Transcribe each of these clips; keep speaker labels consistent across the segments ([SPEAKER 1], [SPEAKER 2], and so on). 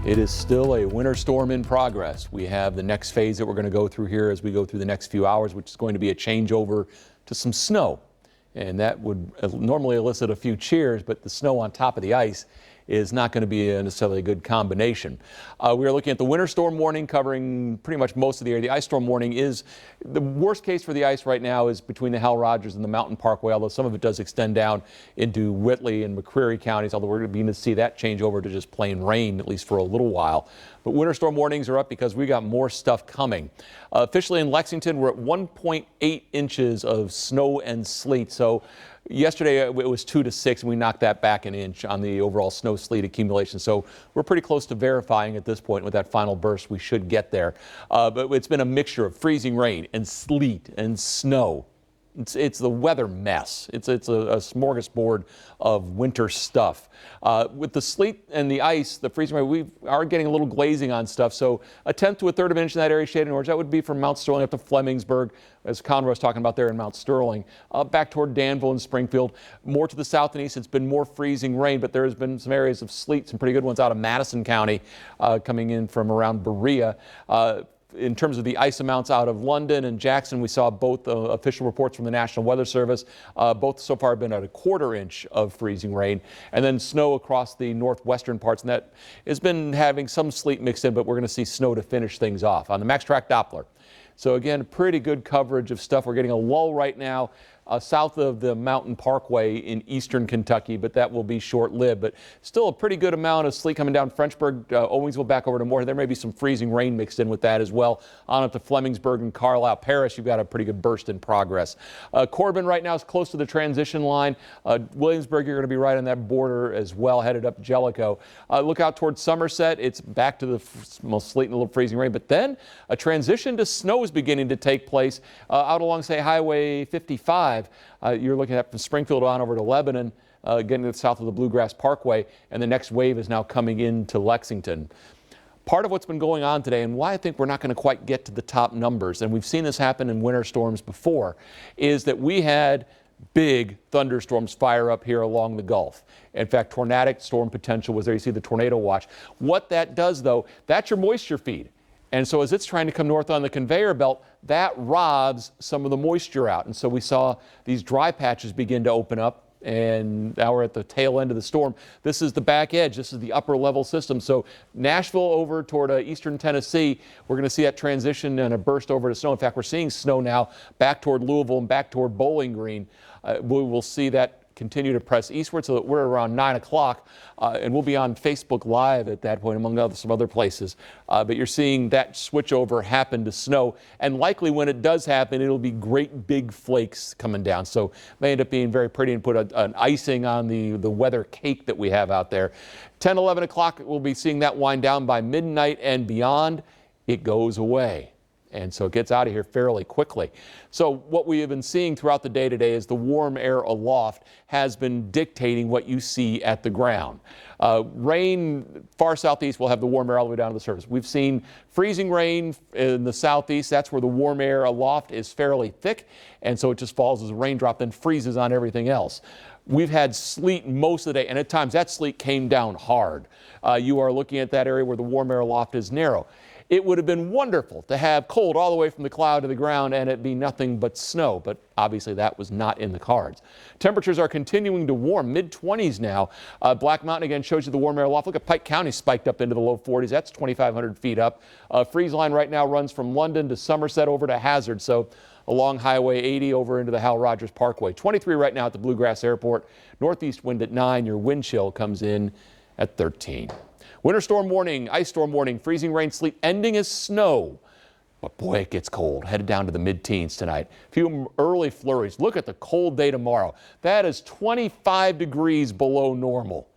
[SPEAKER 1] It is still a winter storm in progress. We have the next phase that we're going to go through here as we go through the next few hours, which is going to be a changeover to some snow. And that would normally elicit a few cheers, but the snow on top of the ice is not going to be necessarily a good combination. We are looking at the winter storm warning covering pretty much most of the area. The ice storm warning is the worst case for the ice right now is between the Hal Rogers and the Mountain Parkway, although some of it does extend down into Whitley and McCreary counties, although we're going to begin to see that change over to just plain rain, at least for a little while. But winter storm warnings are up because we got more stuff coming. Officially in Lexington, we're at 1.8 inches of snow and sleet. So yesterday it was 2 to 6, and we knocked that back an inch on the overall snow sleet accumulation. So we're pretty close to verifying at this point with that final burst. We should get there. But it's been a mixture of freezing rain and sleet and snow. It's the weather mess. It's a smorgasbord of winter stuff. With the sleet and the ice, the freezing rain, we are getting a little glazing on stuff. So a tenth to a third of an inch in that area shaded in orange. That would be from Mount Sterling up to Flemingsburg, as Conroy was talking about there in Mount Sterling, back toward Danville and Springfield. More to the south and east, it's been more freezing rain, but there has been some areas of sleet, some pretty good ones out of Madison County coming in from around Berea. In terms of the ice amounts out of London and Jackson, we saw both official reports from the National Weather Service. Both so far have been at a quarter inch of freezing rain, and then snow across the northwestern parts, and that has been having some sleet mixed in, but we're going to see snow to finish things off. On the MAXTRAK Doppler. So again, pretty good coverage of stuff. We're getting a lull right now south of the Mountain Parkway in eastern Kentucky, but that will be short-lived. But still a pretty good amount of sleet coming down Frenchburg, Owingsville back over to Moore. There may be some freezing rain mixed in with that as well. On up to Flemingsburg and Carlisle. Paris, you've got a pretty good burst in progress. Corbin right now is close to the transition line. Williamsburg, you're going to be right on that border as well, headed up Jellicoe. Look out towards Somerset. It's back to the most sleet and a little freezing rain. But then a transition to snow is beginning to take place out along, say, Highway 55. You're looking at from Springfield on over to Lebanon, getting to the south of the Bluegrass Parkway, and the next wave is now coming into Lexington. Part of what's been going on today, and why I think we're not going to quite get to the top numbers, and we've seen this happen in winter storms before, is that we had big thunderstorms fire up here along the Gulf. In fact, tornadic storm potential was there. You see the tornado watch. What that does, though, that's your moisture feed. And so as it's trying to come north on the conveyor belt, that robs some of the moisture out. And so we saw these dry patches begin to open up, and now we're at the tail end of the storm. This is the back edge. This is the upper level system. So Nashville over toward eastern Tennessee, we're going to see that transition and a burst over to snow. In fact, we're seeing snow now back toward Louisville and back toward Bowling Green. We will see that continue to press eastward so that we're around 9 o'clock, and we'll be on Facebook Live at that point, among some other places. But you're seeing that switch over happen to snow, and likely when it does happen, it'll be great big flakes coming down. So may end up being very pretty and put an icing on the weather cake that we have out there. 10, 11 o'clock, we'll be seeing that wind down. By midnight and beyond, it goes away. And so it gets out of here fairly quickly. So what we have been seeing throughout the day today is the warm air aloft has been dictating what you see at the ground. Rain far southeast will have the warm air all the way down to the surface. We've seen freezing rain in the southeast. That's where the warm air aloft is fairly thick, and so it just falls as a raindrop, then freezes on everything else. We've had sleet most of the day, and at times that sleet came down hard. You are looking at that area where the warm air aloft is narrow. It would have been wonderful to have cold all the way from the cloud to the ground and it be nothing but snow, but obviously that was not in the cards. Temperatures are continuing to warm, mid-20s now. Black Mountain again shows you the warm air aloft. Look at Pike County spiked up into the low 40s. That's 2,500 feet up. Freeze line right now runs from London to Somerset over to Hazard, so along Highway 80 over into the Hal Rogers Parkway. 23 right now at the Bluegrass Airport. Northeast wind at 9. Your wind chill comes in at 13. Winter storm warning, ice storm warning, freezing rain, sleet, ending as snow. But boy, it gets cold. Headed down to the mid-teens tonight. A few early flurries. Look at the cold day tomorrow. That is 25 degrees below normal.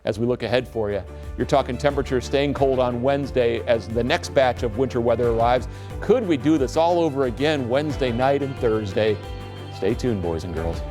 [SPEAKER 1] As we look ahead for you, you're talking temperatures staying cold on Wednesday as the next batch of winter weather arrives. Could we do this all over again Wednesday night and Thursday? Stay tuned, boys and girls.